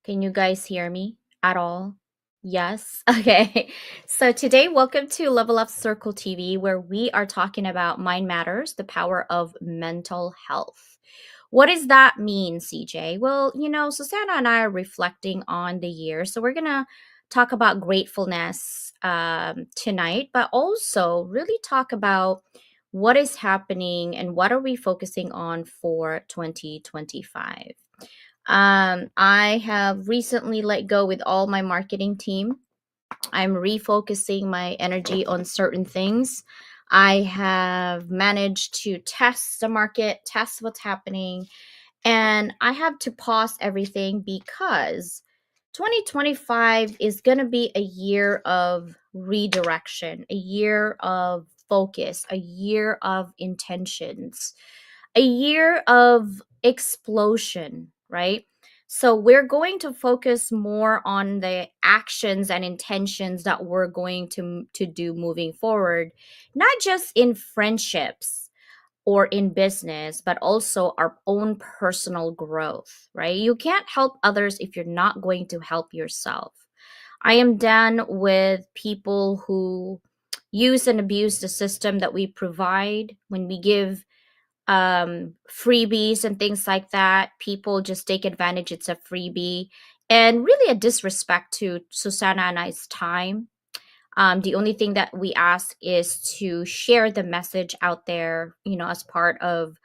Can you guys hear me at all? Yes? Okay. So today, welcome to Level Up Circle TV, where we are talking about Mind Matters, the power of mental health. What does that mean, CJ? Well, Susanna and I are reflecting on the year. So we're going to talk about gratefulness tonight, but also really talk about what is happening and what are we focusing on for 2025. I have recently let go with all my marketing team. I'm refocusing my energy on certain things. I have managed to test the market, test what's happening, and I have to pause everything because 2025 is going to be a year of redirection, a year of focus, a year of intentions, a year of explosion, right? So we're going to focus more on the actions and intentions that we're going to do moving forward, not just in friendships or in business, but also our own personal growth, right? You can't help others if you're not going to help yourself. I am done with people who use and abuse the system that we provide when we give freebies and things like that. People just take advantage. It's a freebie and really a disrespect to Susanna and I's time. The only thing that we ask is to share the message out there, as part of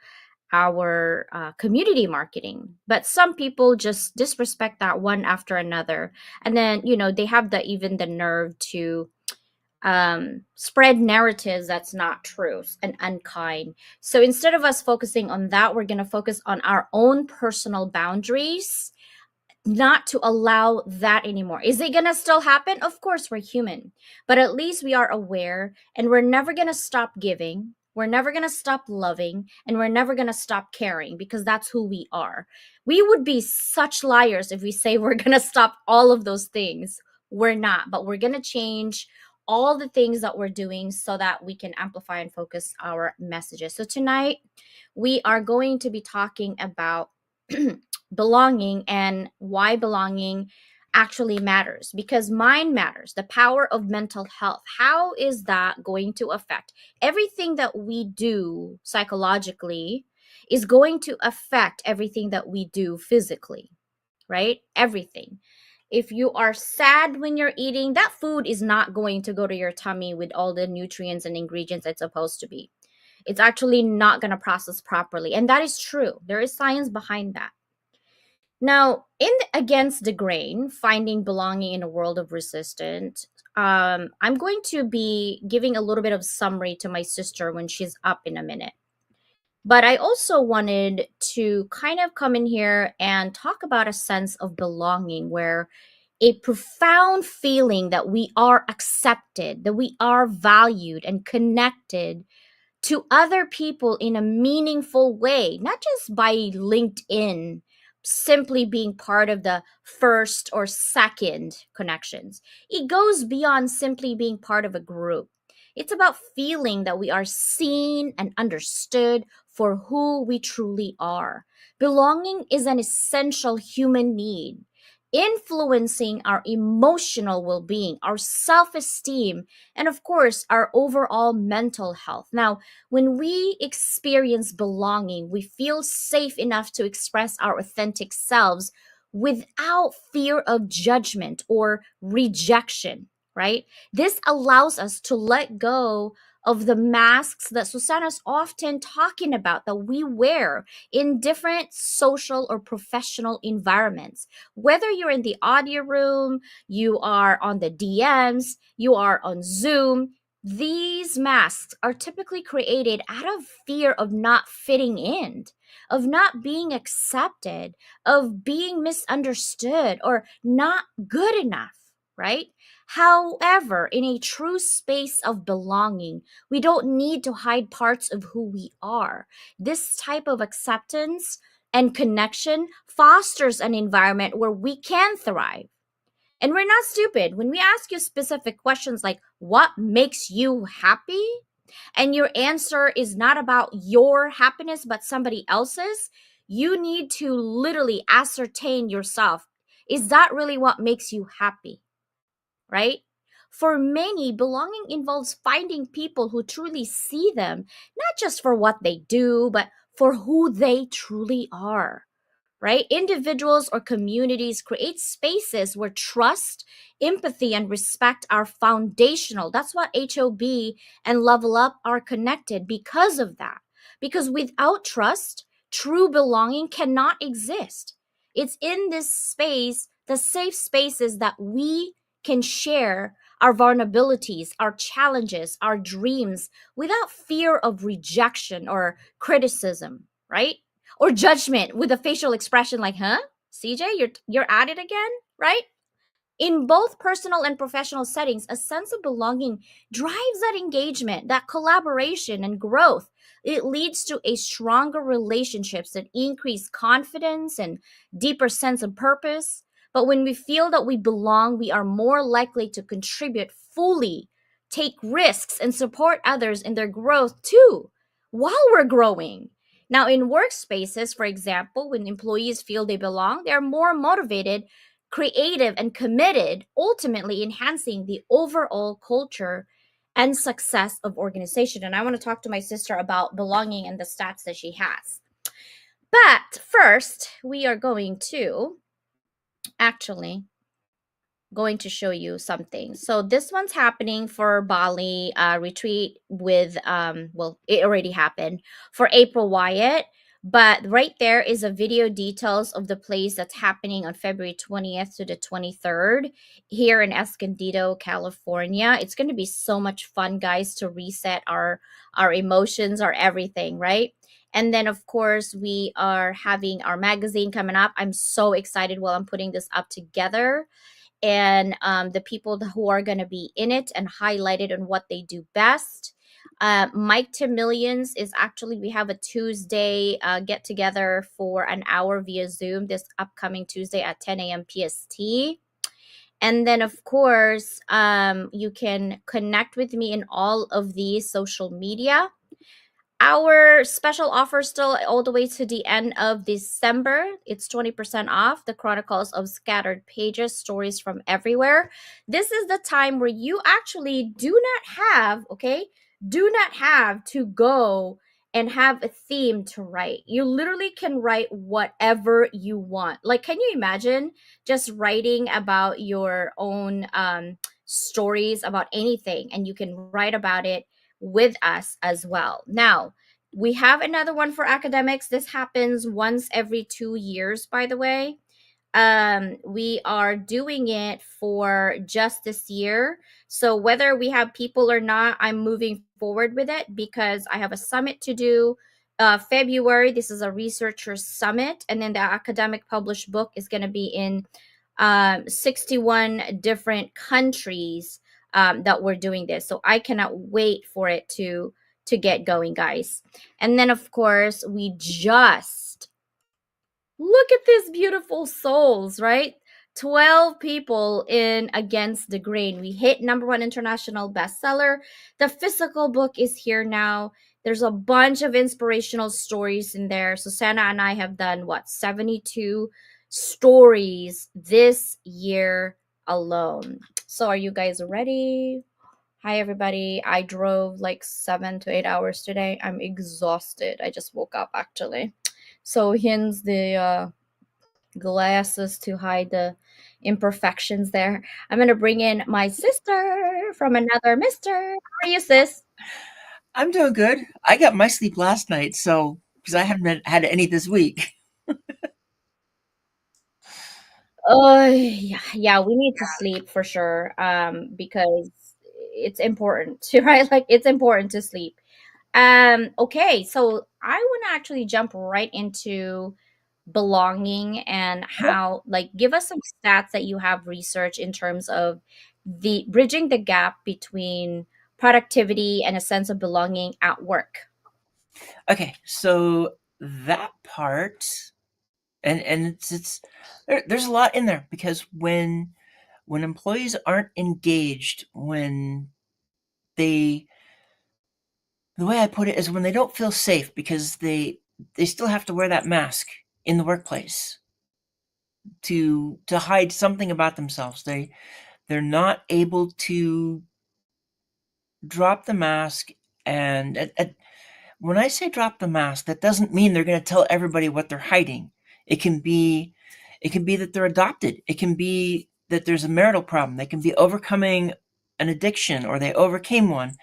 our community marketing. But some people just disrespect that one after another, and then they have the nerve to spread narratives that's not true and unkind. So instead of us focusing on that, we're going to focus on our own personal boundaries, not to allow that anymore. Is it going to still happen? Of course, we're human, but at least we are aware, and we're never going to stop giving. We're never going to stop loving, and we're never going to stop caring, because that's who we are. We would be such liars if we say we're going to stop all of those things. We're not, but we're going to change all the things that we're doing so that we can amplify and focus our messages. So tonight, we are going to be talking about belonging and why belonging actually matters, because mind matters, the power of mental health. How is that going to affect everything that we do psychologically? Is going to affect everything that we do physically, right? Everything. If you are sad when you're eating, that food is not going to go to your tummy with all the nutrients and ingredients it's supposed to be. It's actually not going to process properly. And that is true. There is science behind that. Now, in Against the Grain, finding belonging in a world of resistance, I'm going to be giving a little bit of summary to my sister when she's up in a minute. But I also wanted to kind of come in here and talk about a sense of belonging, where a profound feeling that we are accepted, that we are valued and connected to other people in a meaningful way, not just by LinkedIn, simply being part of the first or second connections. It goes beyond simply being part of a group. It's about feeling that we are seen and understood for who we truly are. Belonging is an essential human need, influencing our emotional well being, our self esteem, and of course, our overall mental health. Now, when we experience belonging, we feel safe enough to express our authentic selves without fear of judgment or rejection, right? This allows us to let go of the masks that Susanna's often talking about that we wear in different social or professional environments. Whether you're in the audio room, you are on the DMs, you are on Zoom, these masks are typically created out of fear of not fitting in, of not being accepted, of being misunderstood, or not good enough, right? However, in a true space of belonging, we don't need to hide parts of who we are. This type of acceptance and connection fosters an environment where we can thrive. And we're not stupid. When we ask you specific questions like, what makes you happy? And your answer is not about your happiness, but somebody else's, you need to literally ascertain yourself. Is that really what makes you happy, right? For many, belonging involves finding people who truly see them, not just for what they do, but for who they truly are, right? Individuals or communities create spaces where trust, empathy, and respect are foundational. That's what HOB and Level Up are connected because of that. Because without trust, true belonging cannot exist. It's in this space, the safe spaces, that we can share our vulnerabilities, our challenges, our dreams without fear of rejection or criticism, right? Or judgment with a facial expression like, "Huh? CJ, you're at it again?" Right? In both personal and professional settings, a sense of belonging drives that engagement, that collaboration and growth. It leads to a stronger relationships and increased confidence and deeper sense of purpose. But when we feel that we belong, we are more likely to contribute fully, take risks, and support others in their growth too, while we're growing. Now, in workspaces, for example, when employees feel they belong, they're more motivated, creative, and committed, ultimately enhancing the overall culture and success of organization. And I want to talk to my sister about belonging and the stats that she has. But first, we are going to actually going to show you something. So this one's happening for Bali retreat with well, it already happened for April Wyatt, but right there is a video details of the place that's happening on February 20th to the 23rd here in Escondido, California. It's going to be so much fun, guys, to reset our emotions, our everything, right? And then of course we are having our magazine coming up. I'm so excited while I'm putting this up together, and the people who are going to be in it and highlighted on what they do best. Mike to Millions is actually, we have a Tuesday get together for an hour via Zoom this upcoming Tuesday at 10 a.m. PST. And then, of course, you can connect with me in all of these social media. Our special offer still all the way to the end of December. It's 20% off the Chronicles of Scattered Pages, Stories from Everywhere. This is the time where you actually do not have, okay, do not have to go and have a theme to write. You literally can write whatever you want. Like, can you imagine just writing about your own stories about anything, and you can write about it with us as well. Now, we have another one for academics. This happens once every 2 years, by the way. We are doing it for just this year. So whether we have people or not, I'm moving forward with it because I have a summit to do. February, this is a researcher summit, and then the academic published book is going to be in 61 different countries that we're doing this. So I cannot wait for it to get going, guys. And then of course, we just look at these beautiful souls, right? 12 people in Against the Grain. We hit #1 international bestseller. The physical book is here now. There's a bunch of inspirational stories in there. Susanna and I have done 72 stories this year alone. So are you guys ready? Hi, everybody. I drove like 7 to 8 hours today. I'm exhausted. I just woke up actually. So hence the glasses to hide the imperfections there. I'm going to bring in my sister from another mister. How are you, sis? I'm doing good. I got my sleep last night, so because I haven't had any this week. Oh, yeah, yeah, we need to sleep for sure. Because it's important to, right? Like it's important to sleep. Okay, so I want to actually jump right into belonging and how, like, give us some stats that you have research in terms of the bridging the gap between productivity and a sense of belonging at work. Okay, so that part, and it's there's a lot in there because when employees aren't engaged, when they the way I put it is when they don't feel safe because they still have to wear that mask in the workplace. to hide something about themselves. They're not able to drop the mask. And when I say drop the mask, that doesn't mean they're going to tell everybody what they're hiding. It can be that they're adopted. It can be that there's a marital problem. They can be overcoming an addiction, or they overcame one.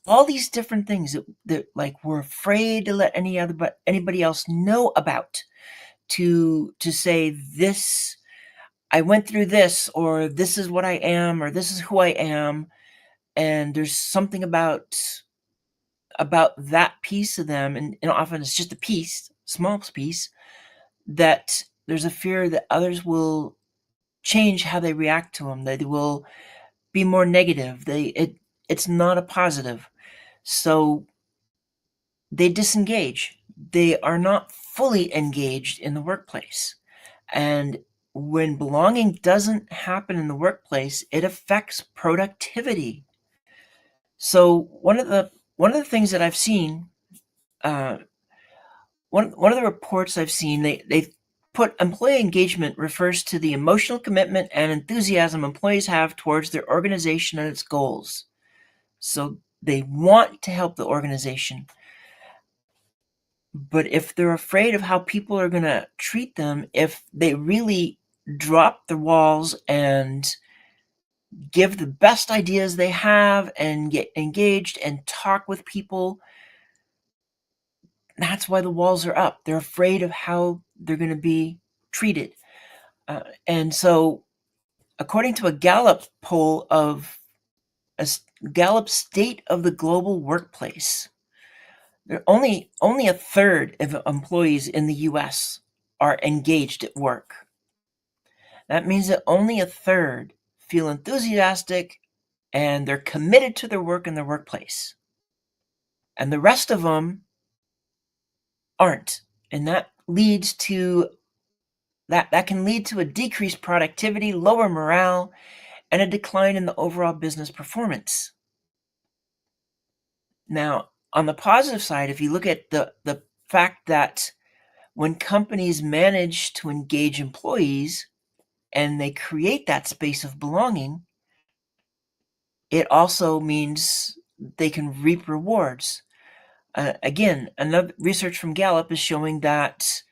All these different things that like we're afraid to let anybody else know about, to say, this, I went through this, or this is what I am, or this is who I am. And there's something about that piece of them, and often it's just a piece, small piece, that there's a fear that others will change how they react to them. They will be more negative. It's not a positive. So they disengage. They are not fully engaged in the workplace. And when belonging doesn't happen in the workplace, it affects productivity. So one of the things that I've seen, one of the reports I've seen, they put employee engagement refers to the emotional commitment and enthusiasm employees have towards their organization and its goals. So they want to help the organization. But if they're afraid of how people are going to treat them, if they really drop the walls and give the best ideas they have and get engaged and talk with people, that's why the walls are up. They're afraid of how they're going to be treated. And so, according to a Gallup poll of a Gallup State of the Global Workplace, only a third of employees in the U.S. are engaged at work. That means that only a third feel enthusiastic and they're committed to their work in their workplace. And the rest of them aren't. And that can lead to a decreased productivity, lower morale, and a decline in the overall business performance. Now, on the positive side, if you look at the fact that when companies manage to engage employees and they create that space of belonging, it also means they can reap rewards. Again, another research from Gallup is showing that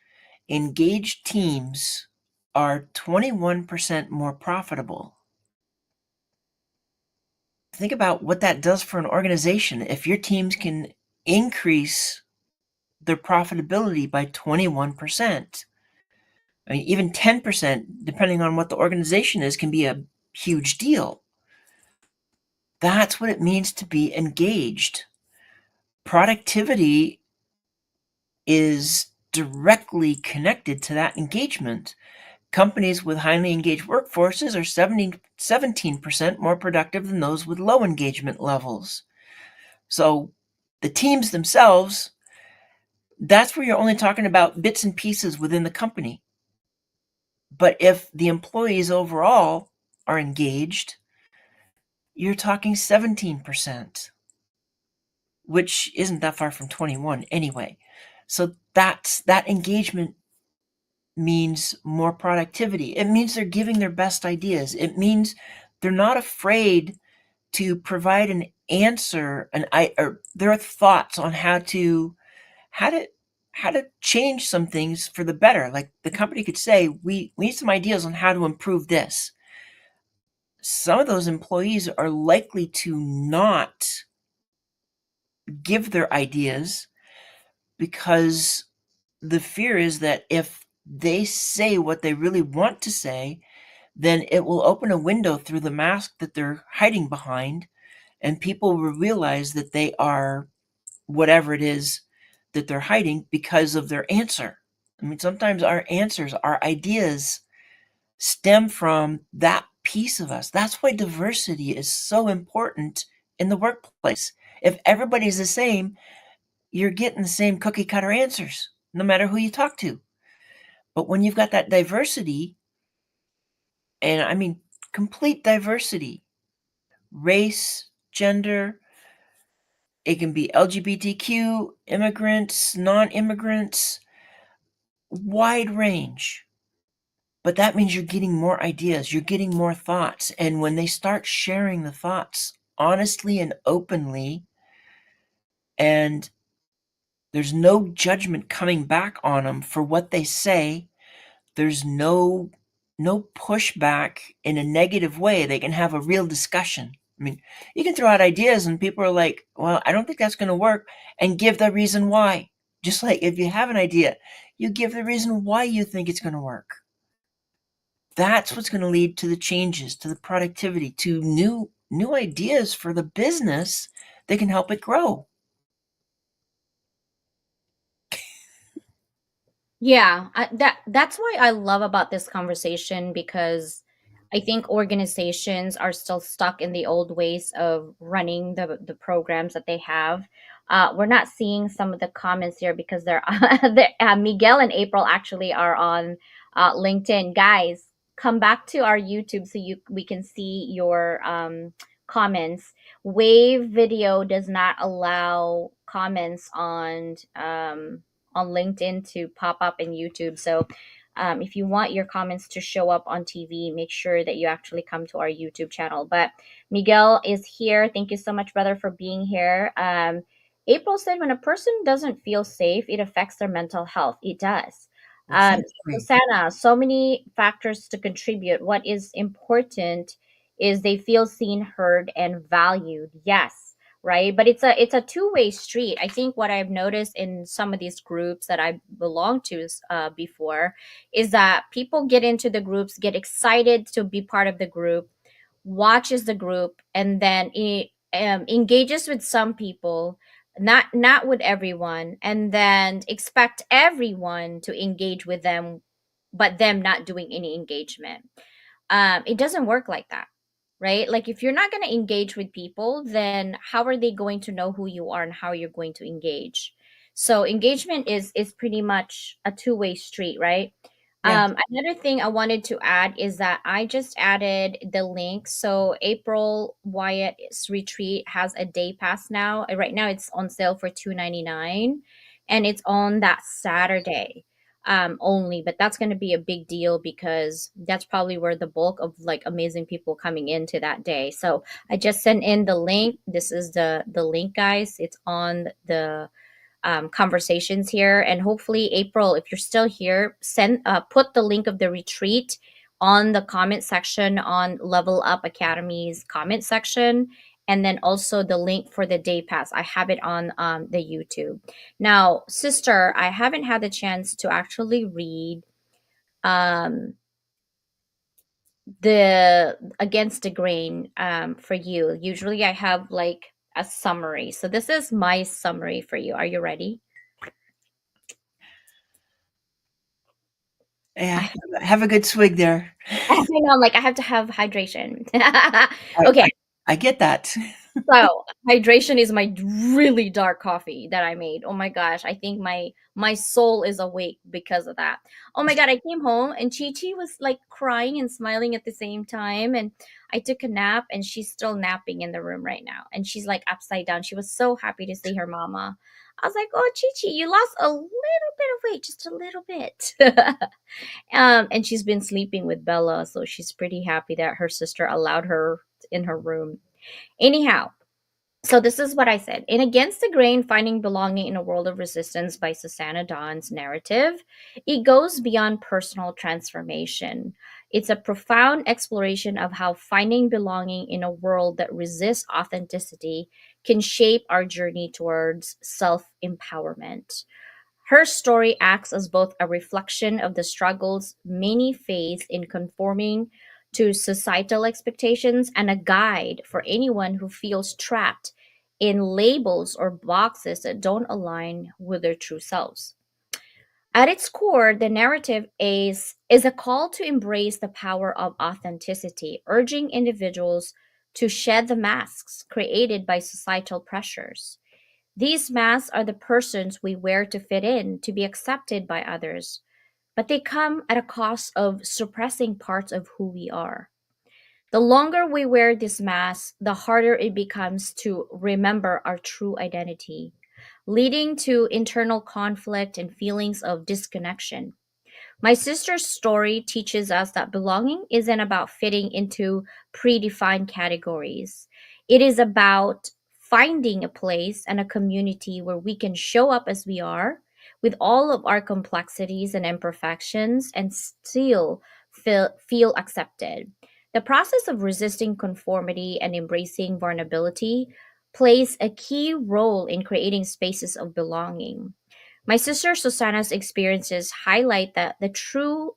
engaged teams are 21% more profitable. Think about what that does for an organization. If your teams can increase their profitability by 21%, I mean, even 10%, depending on what the organization is, can be a huge deal. That's what it means to be engaged. Productivity is directly connected to that engagement. Companies with highly engaged workforces are 17% more productive than those with low engagement levels. So the teams themselves, that's where you're only talking about bits and pieces within the company. But if the employees overall are engaged, you're talking 17%, which isn't that far from 21 anyway. So that engagement means more productivity. It means they're giving their best ideas. It means they're not afraid to provide an answer, or their thoughts on how to change some things for the better. Like the company could say, we need some ideas on how to improve this. Some of those employees are likely to not give their ideas because the fear is that if they say what they really want to say, then it will open a window through the mask that they're hiding behind, and people will realize that they are whatever it is that they're hiding because of their answer. I mean, sometimes our answers, our ideas stem from that piece of us. That's why diversity is so important in the workplace. If everybody's the same, you're getting the same cookie cutter answers, no matter who you talk to. But when you've got that diversity, and I mean complete diversity, race, gender, it can be LGBTQ, immigrants, non-immigrants, wide range. But that means you're getting more ideas, you're getting more thoughts. And when they start sharing the thoughts honestly and openly, and there's no judgment coming back on them for what they say, there's no pushback in a negative way. They can have a real discussion. I mean, you can throw out ideas and people are like, well, I don't think that's going to work, and give the reason why. Just like if you have an idea, you give the reason why you think it's going to work. That's what's going to lead to the changes, to the productivity, to new ideas for the business that can help it grow. Yeah, that's why I love about this conversation, because I think organizations are still stuck in the old ways of running the programs that they have. We're not seeing some of the comments here because Miguel and April actually are on LinkedIn. Guys, come back to our YouTube so we can see your comments. Wave video does not allow comments on LinkedIn to pop up in YouTube. So if you want your comments to show up on TV, make sure that you actually come to our YouTube channel. But Miguel is here. Thank you so much, brother, for being here. April said, when a person doesn't feel safe, it affects their mental health. It does. Exactly. Susanna, so many factors to contribute. What is important is they feel seen, heard, and valued. Yes, right, but it's a two-way street. I think what I've noticed in some of these groups that I belonged to before is that people get into the groups, get excited to be part of the group, watches the group, and then engages with some people, not with everyone, and then expect everyone to engage with them, but them not doing any engagement. It doesn't work like that, right? Like, if you're not going to engage with people, then how are they going to know who you are and how you're going to engage? So engagement is pretty much a two-way street, right? Yeah. Another thing I wanted to add is that I just added the link. So April Wyatt's retreat has a day pass now. Right now it's on sale for $299, and it's on that Saturday only. But that's going to be a big deal because that's probably where the bulk of like amazing people coming into that day. So I just sent in the link. This is the link, guys. It's on the conversations here, and hopefully, April, if you're still here, put the link of the retreat on the comment section on Level Up Academy's comment section, and then also the link for the day pass. I have it on the YouTube. Now, sister, I haven't had the chance to actually read um, the Against the Grain for you. Usually I have like a summary. So this is my summary for you. Are you ready? Yeah. Have a good swig there. I know, I'm like, I have to have hydration. I, Okay, I, I get that. so hydration is my really dark coffee that I made. Oh my gosh, I think my soul is awake because of that. Oh my god, I came home and Chi Chi was like crying and smiling at the same time, and I took a nap, and she's still napping in the room right now, and she's like upside down. She was so happy to see her mama. I was like, "Oh, Chi Chi, you lost a little bit of weight, just a little bit." And she's been sleeping with Bella, so she's pretty happy that her sister allowed her in her room. Anyhow, so this is what I said. In Against the Grain, Finding Belonging in a World of Resistance by Susanna Don's narrative, it goes beyond personal transformation. It's a profound exploration of how finding belonging in a world that resists authenticity can shape our journey towards self empowerment. Her story acts as both a reflection of the struggles many face in conforming to societal expectations and a guide for anyone who feels trapped in labels or boxes that don't align with their true selves. At its core, the narrative is a call to embrace the power of authenticity, urging individuals to shed the masks created by societal pressures. These masks are the persons we wear to fit in, to be accepted by others, but they come at a cost of suppressing parts of who we are. The longer we wear this mask, the harder it becomes to remember our true identity, leading to internal conflict and feelings of disconnection. My sister's story teaches us that belonging isn't about fitting into predefined categories. It is about finding a place and a community where we can show up as we are with all of our complexities and imperfections and still feel accepted. The process of resisting conformity and embracing vulnerability plays a key role in creating spaces of belonging. My sister Susanna's experiences highlight that the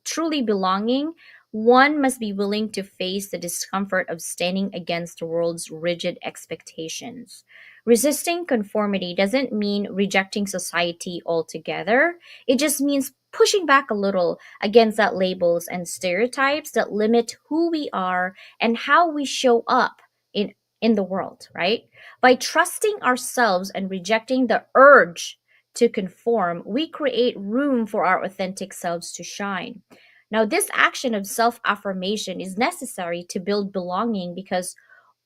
truly belonging, one must be willing to face the discomfort of standing against the world's rigid expectations. Resisting conformity doesn't mean rejecting society altogether. It just means pushing back a little against that labels and stereotypes that limit who we are and how we show up in the world, right? By trusting ourselves and rejecting the urge to conform, we create room for our authentic selves to shine. Now, this action of self affirmation is necessary to build belonging because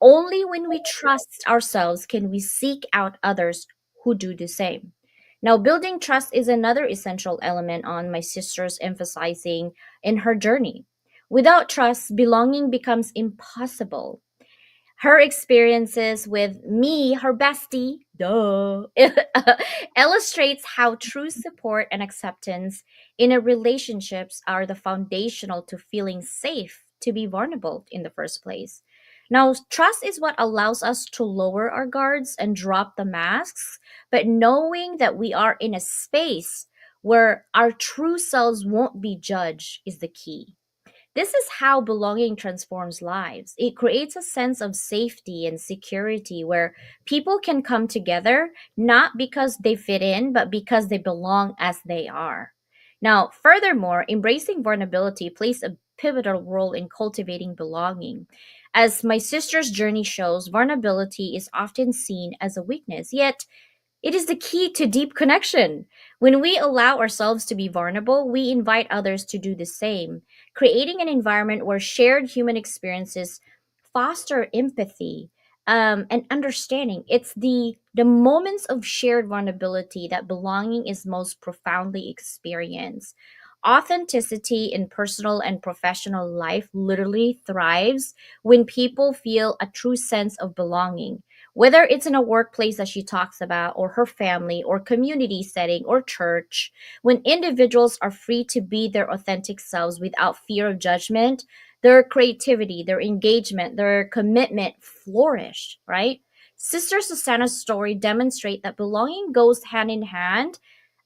only when we trust ourselves can we seek out others who do the same. Now, building trust is another essential element on my sister's emphasizing in her journey. Without trust, belonging becomes impossible. Her experiences with me, her bestie, duh, illustrates how true support and acceptance in a relationships are the foundational to feeling safe to be vulnerable in the first place. Now, trust is what allows us to lower our guards and drop the masks, but knowing that we are in a space where our true selves won't be judged is the key. This is how belonging transforms lives. It creates a sense of safety and security where people can come together not because they fit in, but because they belong as they are. Now, furthermore, embracing vulnerability plays a pivotal role in cultivating belonging. As my sister's journey shows, vulnerability is often seen as a weakness, yet it is the key to deep connection. When we allow ourselves to be vulnerable, we invite others to do the same, creating an environment where shared human experiences foster empathy and understanding. It's the moments of shared vulnerability that belonging is most profoundly experienced. Authenticity in personal and professional life literally thrives when people feel a true sense of belonging, whether it's in a workplace that she talks about, or her family, or community setting, or church. When individuals are free to be their authentic selves without fear of judgment, their creativity, their engagement, their commitment flourish, right? Sister Susanna's story demonstrate that belonging goes hand in hand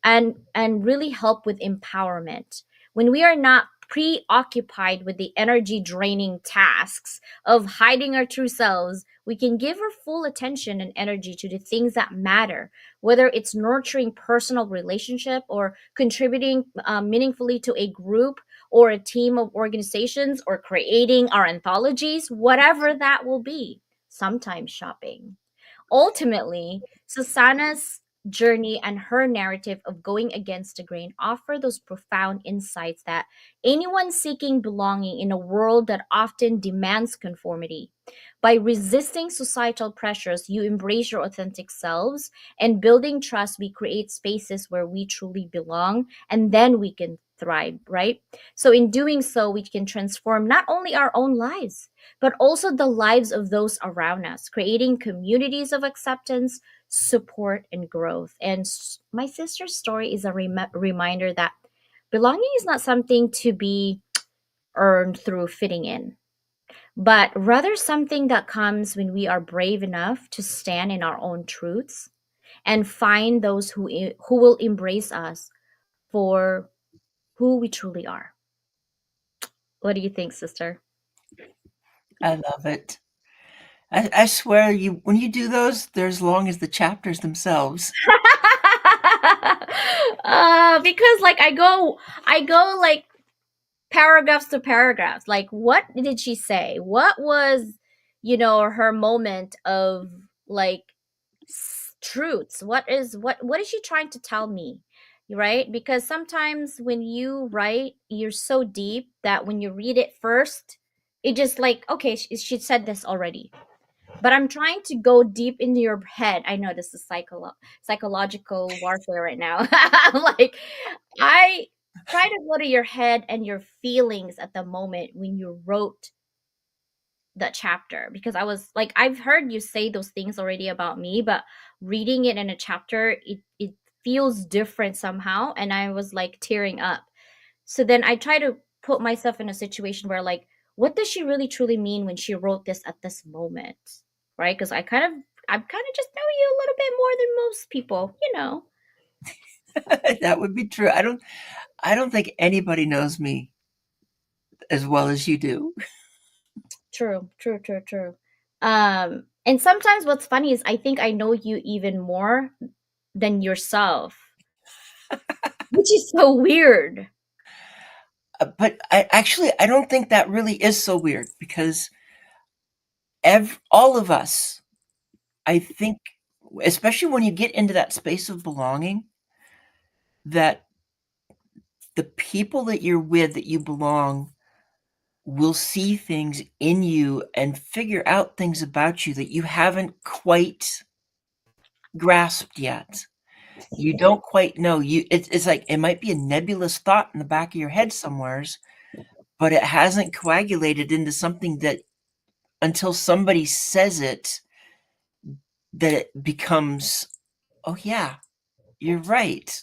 and really help with empowerment. When we are not preoccupied with the energy draining tasks of hiding our true selves, we can give our full attention and energy to the things that matter, whether it's nurturing personal relationship or contributing meaningfully to a group or a team of organizations or creating our anthologies, whatever that will be. Sometimes shopping. Ultimately, Susanna's journey and her narrative of going against the grain offer those profound insights that anyone seeking belonging in a world that often demands conformity. By resisting societal pressures, you embrace your authentic selves, and building trust, we create spaces where we truly belong, and then we can thrive, right? So, in doing so, we can transform not only our own lives, but also the lives of those around us, creating communities of acceptance, support, and growth. And my sister's story is a reminder that belonging is not something to be earned through fitting in, but rather something that comes when we are brave enough to stand in our own truths and find those who will embrace us for who we truly are. What do you think, sister? I love it. I swear, you when you do those, they're as long as the chapters themselves. Because like I go like paragraphs to paragraphs. Like, what did she say? What was, her moment of like truths? What is she trying to tell me? Right? Because sometimes when you write, you're so deep that when you read it first, it just like, okay, she said this already, but I'm trying to go deep into your head. I know this is psychological warfare right now. I'm like, I try to go to your head and your feelings at the moment when you wrote that chapter, because I was like, I've heard you say those things already about me, but reading it in a chapter, it feels different somehow, and I was like tearing up. So then I try to put myself in a situation where, like, what does she really truly mean when she wrote this at this moment, right? Because I kind of just know you a little bit more than most people, you know. That would be true. I don't think anybody knows me as well as you do. True, true, true, true. And sometimes what's funny is I think I know you even more than yourself, which is so weird. But I don't think that really is so weird because all of us, I think, especially when you get into that space of belonging, that the people that you're with, that you belong, will see things in you and figure out things about you that you haven't quite grasped yet. You don't quite know. It's like it might be a nebulous thought in the back of your head somewheres, but it hasn't coagulated into something that until somebody says it, that it becomes, oh yeah, you're right.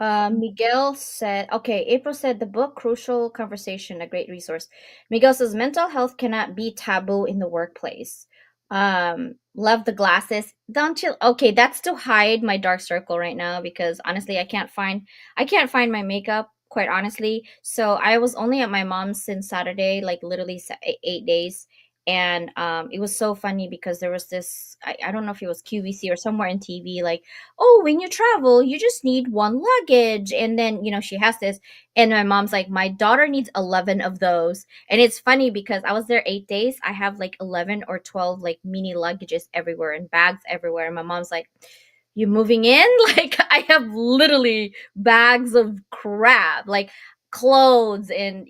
Miguel said, okay, April said the book Crucial Conversation, a great resource. Miguel says mental health cannot be taboo in the workplace. Love the glasses. Don't you? Okay, that's to hide my dark circle right now because honestly, I can't find my makeup, quite honestly. So I was only at my mom's since Saturday, like literally 8 days. And it was so funny because there was this, I don't know if it was QVC or somewhere in TV, like, oh, when you travel, you just need one luggage. And then, she has this. And my mom's like, my daughter needs 11 of those. And it's funny because I was there 8 days. I have like 11 or 12 like mini luggages everywhere and bags everywhere. And my mom's like, you moving in? Like, I have literally bags of crap, like clothes and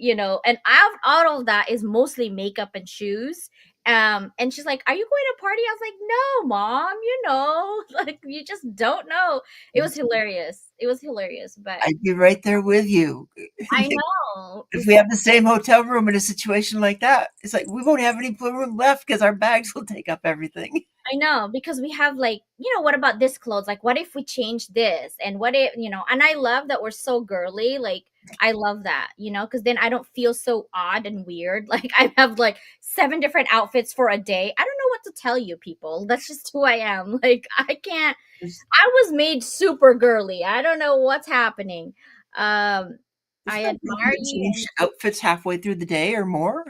out of that is mostly makeup and shoes. And she's like, are you going to party? I was like, no, mom, like you just don't know. It was hilarious. It was hilarious, but I'd be right there with you. I know. If we have the same hotel room in a situation like that, it's like we won't have any room left because our bags will take up everything. I know, because we have like, what about this clothes? Like, what if we change this? And what if, and I love that we're so girly. Like, I love that, because then I don't feel so odd and weird. Like, I have like 7 different outfits for a day. I don't know what to tell you, people. That's just who I am. Like, There's, I was made super girly. I don't know what's happening. Um, there's I no reason admire to you. change outfits halfway through the day or more.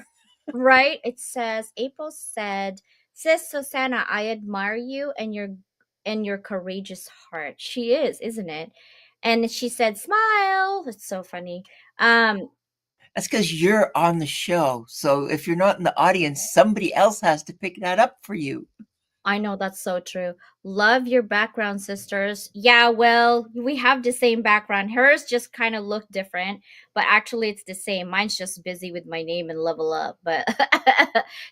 Right? It says April said, "Sis Susanna, I admire you and your courageous heart." She is, isn't it? And she said, "Smile." It's so funny. Um, That's because you're on the show. So if you're not in the audience, somebody else has to pick that up for you. I know that's so true. Love your background, sisters. Yeah, well, we have the same background. Hers just kind of looked different, but actually it's the same. Mine's just busy with my name and level up. But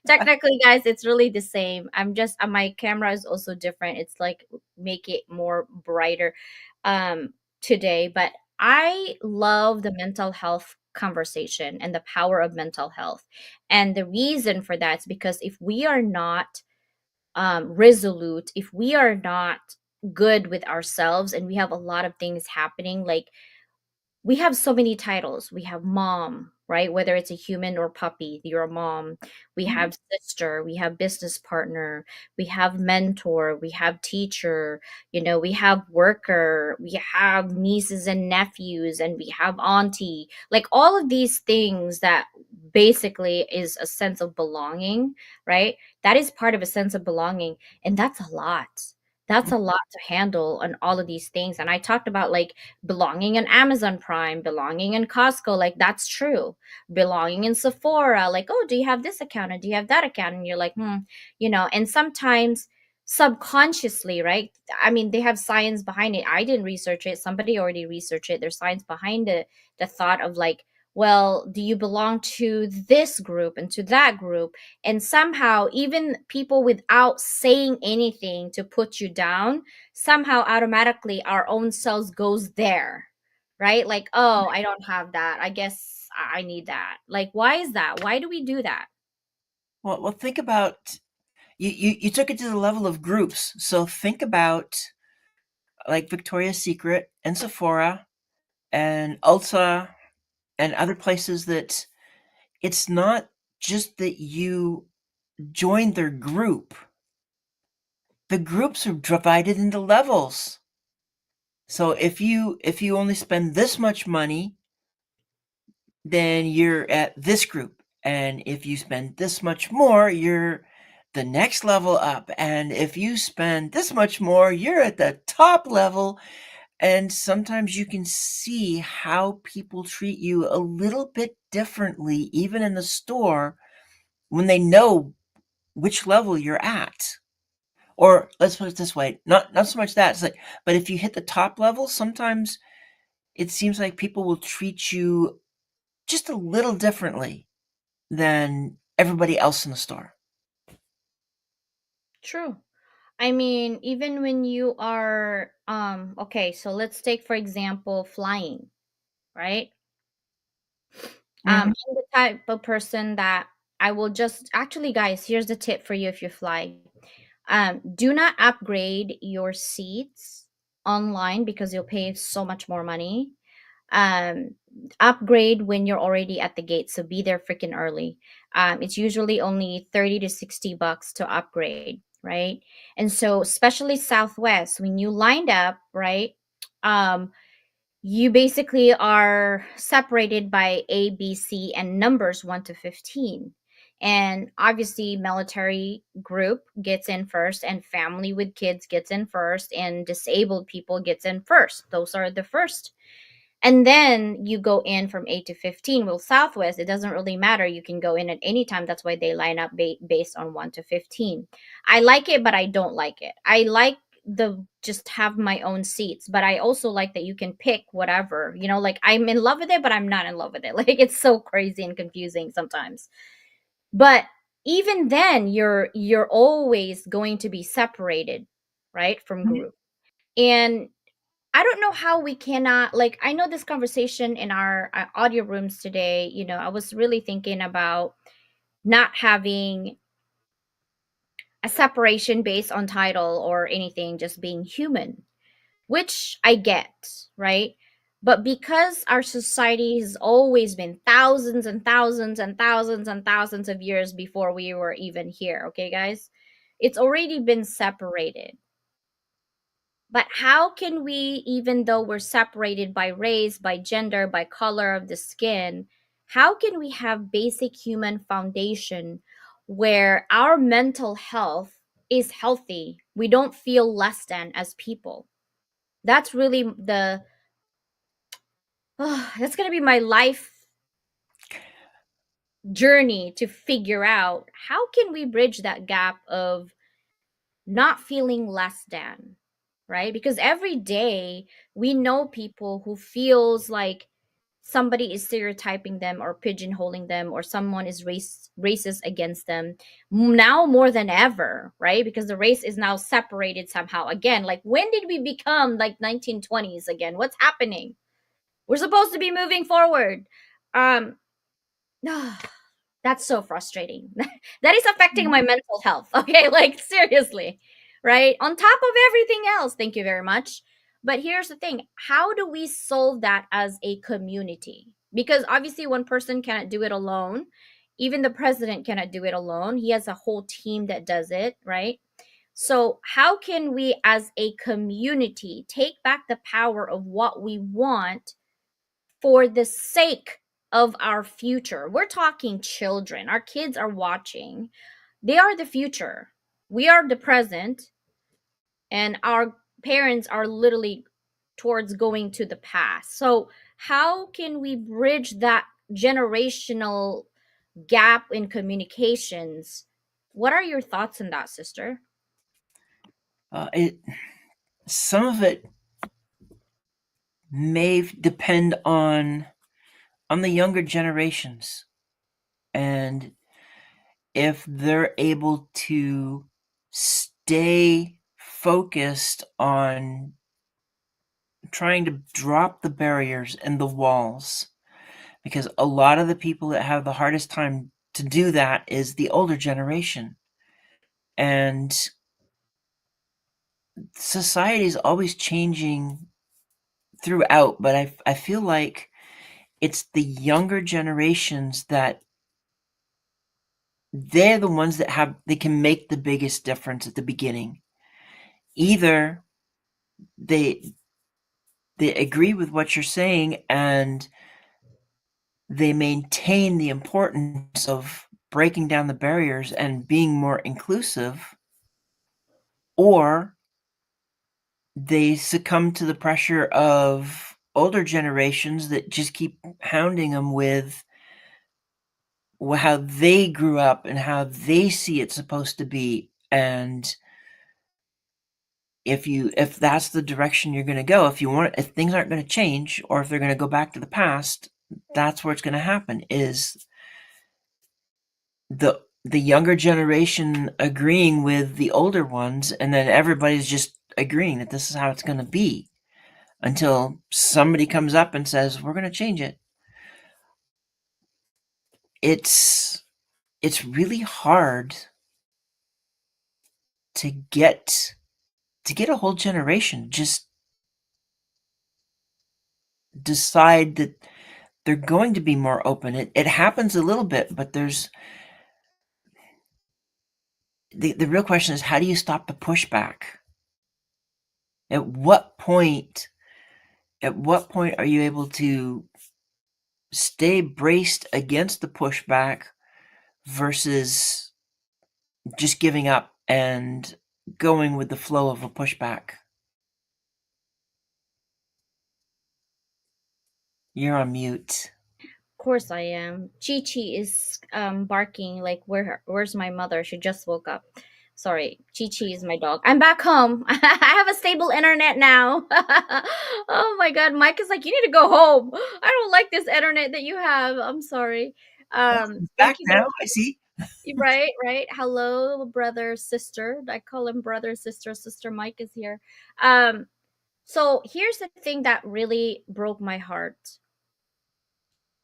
technically, guys, it's really the same. My camera is also different. It's like make it more brighter today. But I love the mental health conversation and the power of mental health. And the reason for that is because if we are not resolute, if we are not good with ourselves and we have a lot of things happening, like we have so many titles. We have mom, right? Whether it's a human or puppy, you're a mom. We have sister, we have business partner, we have mentor, we have teacher, we have worker, we have nieces and nephews, and we have auntie. Like all of these things that basically is a sense of belonging, right? That is part of a sense of belonging. And that's a lot. That's a lot to handle on all of these things. And I talked about like belonging in Amazon Prime, belonging in Costco, like that's true. Belonging in Sephora, like, oh, do you have this account and do you have that account? And you're like, and sometimes subconsciously, right? I mean, they have science behind it. I didn't research it. Somebody already researched it. There's science behind the thought of like, well, do you belong to this group and to that group? And somehow, even people without saying anything to put you down, somehow automatically our own selves goes there, right? Like, oh, I don't have that. I guess I need that. Like, why is that? Why do we do that? Well, think about you took it to the level of groups. So think about like Victoria's Secret and Sephora and Ulta and other places that it's not just that you join their group. The groups are divided into levels. So if you only spend this much money, then you're at this group. And if you spend this much more, you're the next level up. And if you spend this much more, you're at the top level. And sometimes you can see how people treat you a little bit differently, even in the store, when they know which level you're at. Or let's put it this way, not so much that. It's like, but if you hit the top level, sometimes it seems like people will treat you just a little differently than everybody else in the store. True. I mean, even when you are okay, so let's take for example flying, right? Mhm. I'm the type of person that I will just actually, guys, here's the tip for you if you fly. Do not upgrade your seats online because you'll pay so much more money. Um, Upgrade when you're already at the gate, so be there freaking early. It's usually only 30 to 60 bucks to upgrade, right? And so, especially Southwest, when you lined up, right? Um, you basically are separated by A, B, C, and numbers 1 to 15. And obviously, military group gets in first, and family with kids gets in first, and disabled people gets in first. Those are the first. And then you go in from 8 to 15. Well, Southwest, it doesn't really matter. You can go in at any time. That's why they line up based on 1 to 15. I like it, but I don't like it. I like the just have my own seats, but I also like that you can pick whatever. Like I'm in love with it, but I'm not in love with it. Like it's so crazy and confusing sometimes. But even then, you're always going to be separated, right, from group. And I don't know how we cannot, like, I know this conversation in our audio rooms today, I was really thinking about not having a separation based on title or anything, just being human, which I get, right? But because our society has always been thousands and thousands and thousands and thousands of years before we were even here, okay, guys? It's already been separated. But how can we, even though we're separated by race, by gender, by color of the skin, how can we have basic human foundation where our mental health is healthy? We don't feel less than as people. That's really that's going to be my life journey to figure out how can we bridge that gap of not feeling less than, right? Because every day we know people who feels like somebody is stereotyping them or pigeonholing them or someone is racist against them now more than ever, right? Because the race is now separated somehow again. Like when did we become like 1920s again? What's happening? We're supposed to be moving forward. um That's so frustrating. That is affecting my mental health. Okay, like seriously, right? On top of everything else. Thank you very much. But here's the thing, how do we solve that as a community? Because obviously, one person cannot do it alone. Even the president cannot do it alone. He has a whole team that does it, right? So, how can we as a community take back the power of what we want for the sake of our future? We're talking children. Our kids are watching. They are the future. We are the present, and our parents are literally towards going to the past. So, how can we bridge that generational gap in communications? What are your thoughts on that, sister? It some of it may depend on on the younger generations, and if they're able to stay focused on trying to drop the barriers and the walls, because a lot of the people that have the hardest time to do that is the older generation. And society is always changing throughout, but I feel like it's the younger generations that they're the ones that they can make the biggest difference at the beginning. Either they they agree with what you're saying and they maintain the importance of breaking down the barriers and being more inclusive, or they succumb to the pressure of older generations that just keep hounding them with how they grew up and how they see it's supposed to be. And if that's the direction you're going to go, if things aren't going to change, or if they're going to go back to the past, that's where it's going to happen, is the younger generation agreeing with the older ones, and then everybody's just agreeing that this is how it's going to be until somebody comes up and says we're going to change it. It's really hard to get a whole generation just decide that they're going to be more open. It happens a little bit, but there's the real question is, how do you stop the pushback? At what point are you able to stay braced against the pushback versus just giving up and going with the flow of a pushback? You're on mute. Of course I am. Chi Chi is barking like where's my mother? She just woke up. Sorry, Chi Chi is my dog. I'm back home. I have a stable internet now. Oh my god, Mike is like, you need to go home. I don't like this internet that you have. I'm sorry. Back Thank you now, I see. Right, right. Hello, brother, sister. I call him brother, sister. Sister Mike is here. Um, so here's the thing that really broke my heart.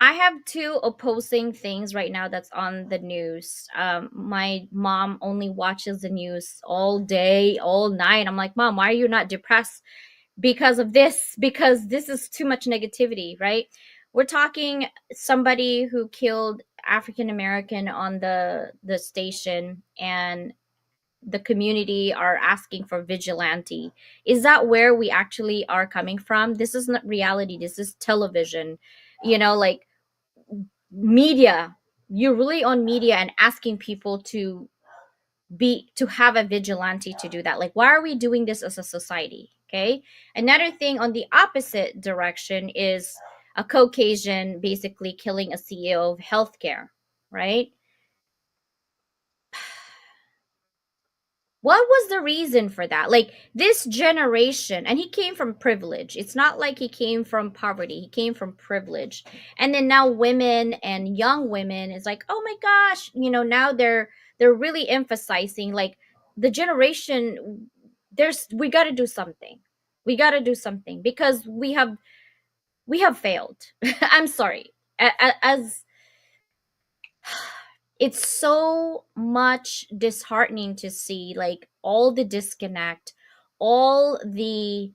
I have two opposing things right now that's on the news. My mom only watches the news all day, all night. I'm like, Mom, why are you not depressed because of this? Because this is too much negativity, right? We're talking somebody who killed African American on the station, and the community are asking for vigilante. Is that where we actually are coming from? This is not reality. This is television. Like media. You're really on media and asking people to have a vigilante to do that. Like, why are we doing this as a society? Okay. Another thing on the opposite direction is a Caucasian basically killing a CEO of healthcare, right? What was the reason for that? Like this generation, and he came from privilege. It's not like he came from poverty. He came from privilege. And then now women and young women is like, "Oh my gosh, now they're really emphasizing like the generation we got to do something. We got to do something because we have failed." I'm sorry. As it's so much disheartening to see like all the disconnect, all the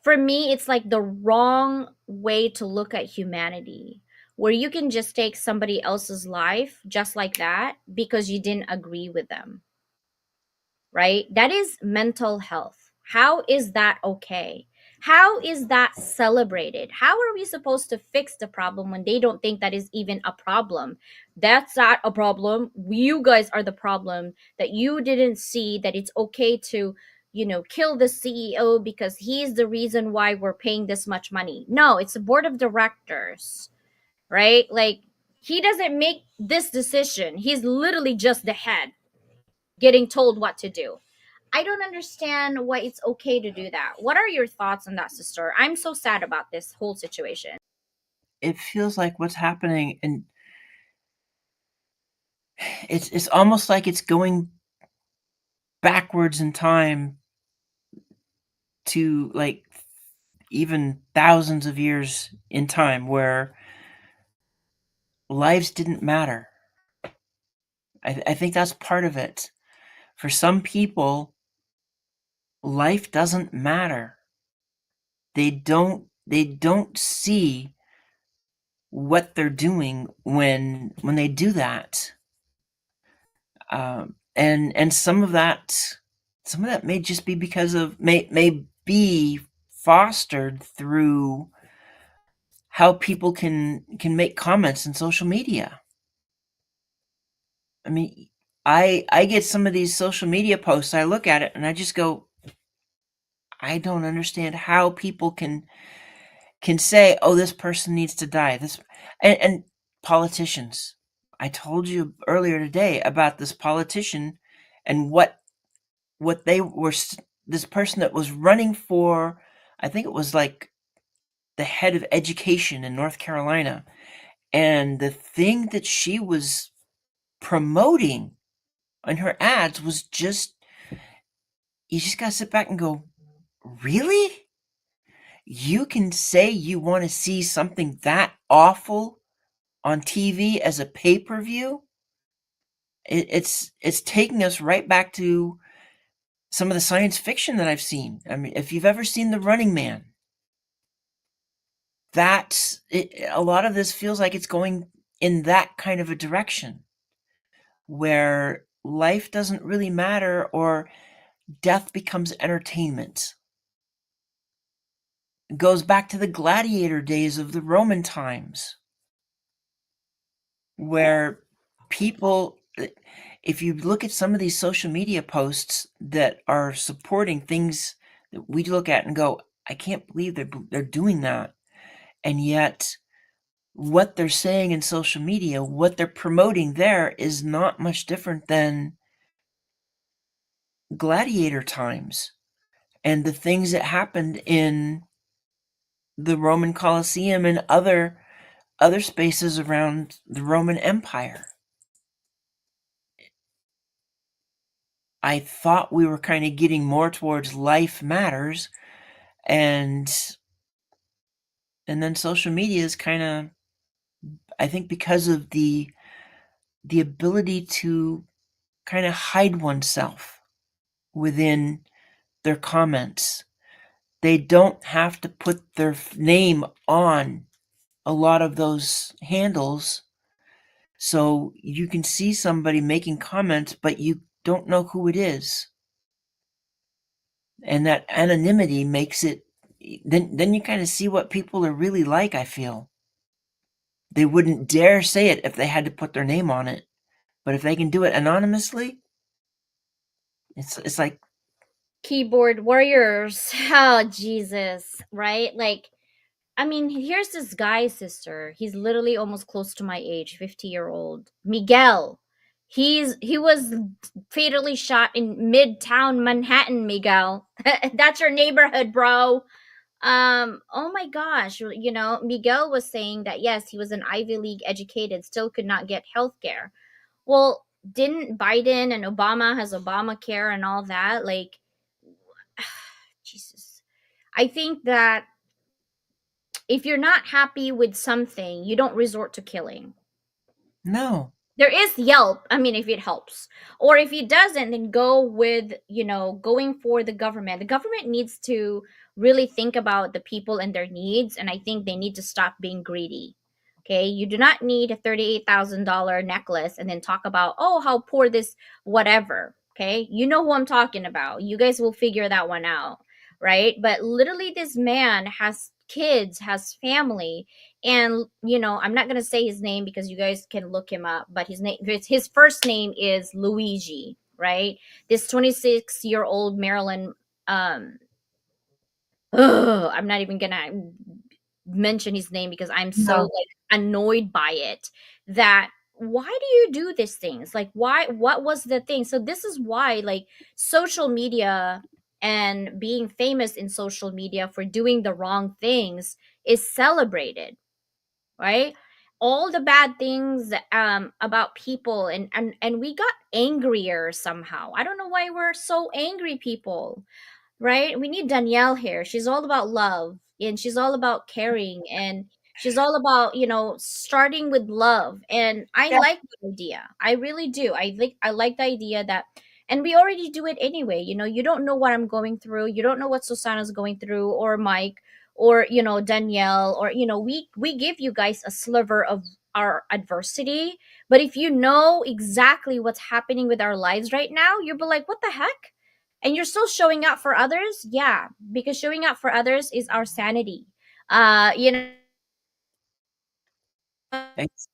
for me it's like the wrong way to look at humanity, where you can just take somebody else's life just like that because you didn't agree with them, right? That is mental health. How is that okay? How is that celebrated? How are we supposed to fix the problem when they don't think that is even a problem? That's not a problem. You guys are the problem, that you didn't see that it's okay to, kill the CEO because he's the reason why we're paying this much money. No, it's a board of directors, right? Like, he doesn't make this decision. He's literally just the head getting told what to do. I don't understand why it's okay to do that. What are your thoughts on that, sister? I'm so sad about this whole situation. it feels like what's happening, and it's almost like it's going backwards in time to, like, even thousands of years in time where lives didn't matter. I think that's part of it. For some people, life doesn't matter. They don't see what they're doing when they do that. And some of that may just be because of may be fostered through how people can make comments in social media. I mean, I get some of these social media posts, I look at it and I just go, I don't understand how people can say, "Oh, this person needs to die." And politicians. I told you earlier today about this politician and what they were this person that was running for, I think it was like the head of education in North Carolina, and the thing that she was promoting on her ads was just, you just gotta sit back and go, really? You can say you want to see something that awful on TV as a pay-per-view? It's taking us right back to some of the science fiction that I've seen. I mean, if you've ever seen The Running Man, a lot of this feels like it's going in that kind of a direction where life doesn't really matter, or death becomes entertainment. It goes back to the gladiator days of the Roman times, where people, if you look at some of these social media posts that are supporting things that we look at and go, I can't believe they're doing that. And yet what they're saying in social media, what they're promoting there, is not much different than gladiator times and the things that happened in the Roman Colosseum and other spaces around the Roman Empire. I thought we were kind of getting more towards life matters, and then social media is kind of, I think, because of the ability to kind of hide oneself within their comments. They don't have to put their name on a lot of those handles, so you can see somebody making comments, but you don't know who it is. And that anonymity makes it, then you kind of see what people are really like, I feel. They wouldn't dare say it if they had to put their name on it. But if they can do it anonymously, it's like, Keyboard warriors. Oh, Jesus, right? Like, I mean, here's this guy, sister. He's literally almost close to my age, 50-year-old Miguel. He was fatally shot in Midtown Manhattan, Miguel. That's your neighborhood, bro. Oh my gosh, Miguel was saying that yes, he was an Ivy League educated, still could not get health care. Well, didn't Biden and Obama has Obamacare and all that? Like, Jesus. I think that if you're not happy with something, you don't resort to killing. no. There is Yelp, I mean, if it helps. Or if it doesn't, then go with, going for the government. The government needs to really think about the people and their needs, and I think they need to stop being greedy. Okay, you do not need a $38,000 necklace and then talk about, oh, how poor this whatever. Okay, you know who I'm talking about. You guys will figure that one out, right? But literally, this man has kids, has family, and I'm not gonna say his name because you guys can look him up, but his first name is Luigi, right? This 26-year-old Maryland, I'm not even gonna mention his name because I'm so No. like annoyed by it. That why do you do these things? Like, why? What was the thing? So this is why, like, social media and being famous in social media for doing the wrong things is celebrated. right? All the bad things about people, and we got angrier somehow. I don't know why we're so angry people, right? We need Danielle here. She's all about love, and she's all about caring, and she's all about, starting with love. And I Yeah. like the idea. I really do. I like the idea that, and we already do it anyway. You don't know what I'm going through. You don't know what Susanna's going through, or Mike, or Danielle, or we give you guys a sliver of our adversity. But if you know exactly what's happening with our lives right now, you'll be like, what the heck? And you're still showing up for others. Yeah, because showing up for others is our sanity. uh you know Thanks.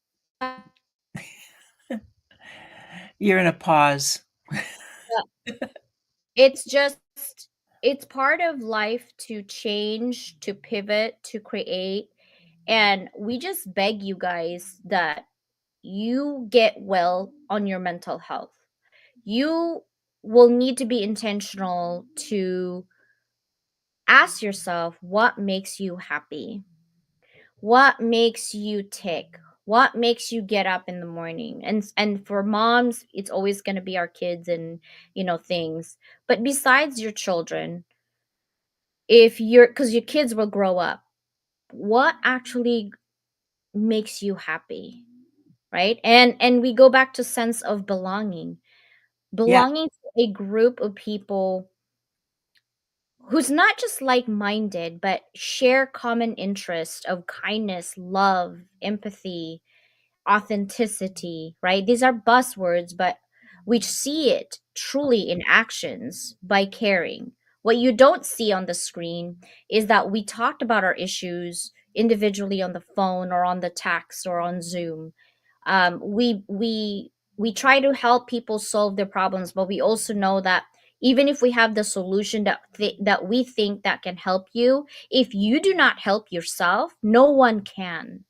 You're in a pause. it's just, it's part of life to change, to pivot, to create. And we just beg you guys that you get well on your mental health. You will need to be intentional to ask yourself what makes you happy. What makes you tick? What makes you get up in the morning? And for moms, it's always going to be our kids and things. But besides your children, if you're, cuz your kids will grow up, what actually makes you happy, right? And we go back to sense of belonging. Yeah. Belonging to a group of people who's not just like-minded but share common interest of kindness, love, empathy, authenticity, right? These are buzzwords, but we see it truly in actions by caring. What you don't see on the screen is that we talked about our issues individually on the phone or on the text or on Zoom. We try to help people solve their problems, but we also know that even if we have the solution that we think that can help you, if you do not help yourself, no one can.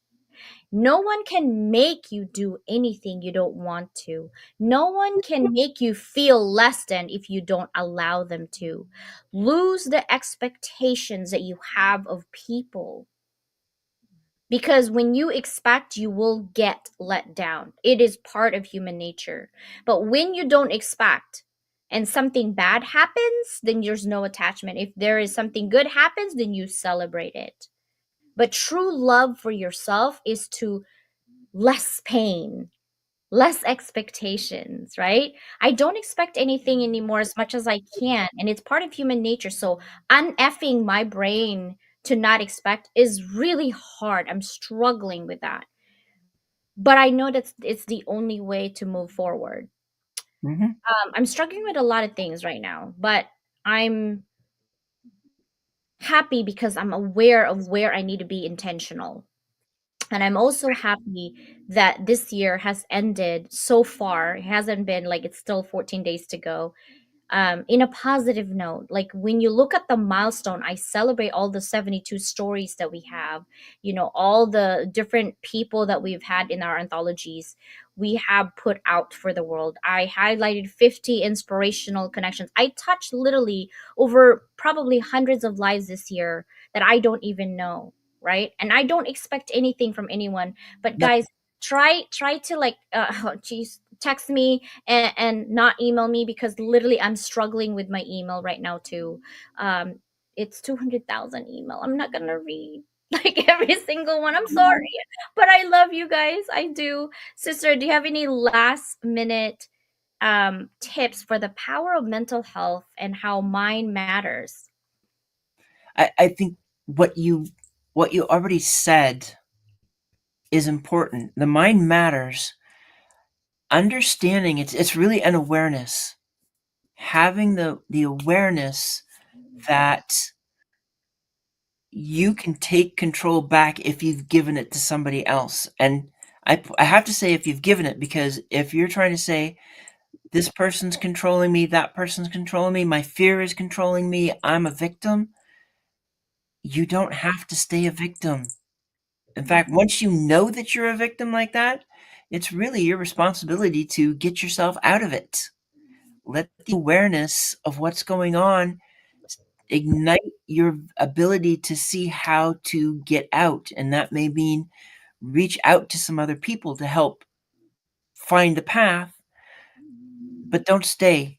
No one can make you do anything you don't want to. No one can make you feel less than if you don't allow them to. Lose the expectations that you have of people. Because when you expect, you will get let down. It is part of human nature. But when you don't expect and something bad happens, then there's no attachment. If there is something good happens, then you celebrate it. But true love for yourself is to less pain, less expectations, right? I don't expect anything anymore as much as I can. And it's part of human nature. So uneffing my brain to not expect is really hard. I'm struggling with that. But I know that it's the only way to move forward. Hmm. I'm struggling with a lot of things right now, but I'm happy because I'm aware of where I need to be intentional. And I'm also happy that this year has ended so far. It hasn't been like, it's still 14 days to go, in a positive note. Like when you look at the milestone, I celebrate all the 72 stories that we have, all the different people that we've had in our anthologies we have put out for the world. I highlighted 50 inspirational connections. I touched literally over probably hundreds of lives this year that I don't even know, right? And I don't expect anything from anyone. But No. guys, try to like oh, geez, text me and not email me, because literally I'm struggling with my email right now too. um it's 200,000 email. I'm not gonna read like every single one. I'm sorry, but I love you guys. I do. Sister, do you have any last minute tips for the power of mental health and how mind matters? I think what you already said is important. The mind matters. Understanding it's really an awareness. Having the awareness that you can take control back if you've given it to somebody else. And I have to say if you've given it, because if you're trying to say this person's controlling me, that person's controlling me, my fear is controlling me, I'm a victim, you don't have to stay a victim. In fact, once you know that you're a victim like that, it's really your responsibility to get yourself out of it. Let the awareness of what's going on ignite your ability to see how to get out. And that may mean reach out to some other people to help find the path, but don't stay.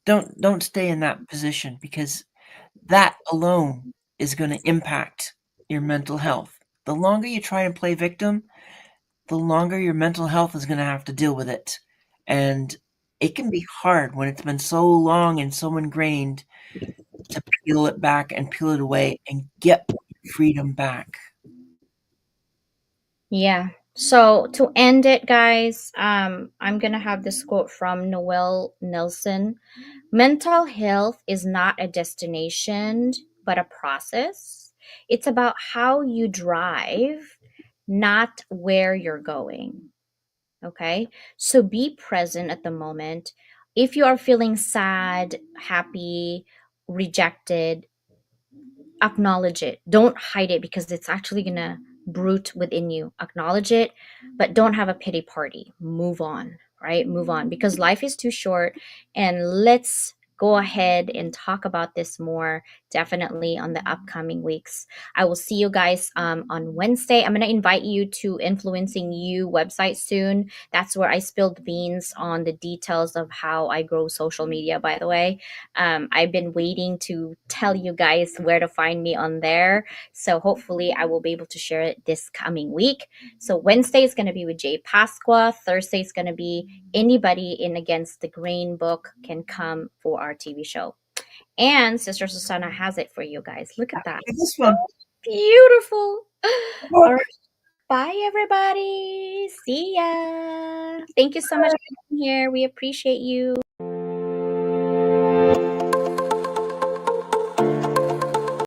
Don't stay in that position, because that alone is going to impact your mental health. The longer you try and play victim, the longer your mental health is going to have to deal with it. And it can be hard when it's been so long and so ingrained to peel it back and peel it away and get freedom back. Yeah. So to end it, guys, I'm gonna have this quote from Noel Nelson. Mental health is not a destination, but a process. It's about how you drive, not where you're going. Okay. So be present at the moment. If you are feeling sad, happy, rejected, acknowledge it. Don't hide it, because it's actually going to brute within you. Acknowledge it, but don't have a pity party. Move on, right? Move on, because life is too short. And let's go ahead and talk about this more definitely on the upcoming weeks. I will see you guys on Wednesday. I'm going to invite you to Influencing You website soon. That's where I spilled the beans on the details of how I grow social media, by the way. I've been waiting to tell you guys where to find me on there. So hopefully I will be able to share it this coming week. So Wednesday is going to be with Jay Pasqua. Thursday is going to be anybody in Against the Grain book can come for our TV show. And Sister Susanna has it for you guys. Look at that. This So one. beautiful. All right. Bye, everybody. See ya. Thank you so much for being here. We appreciate you.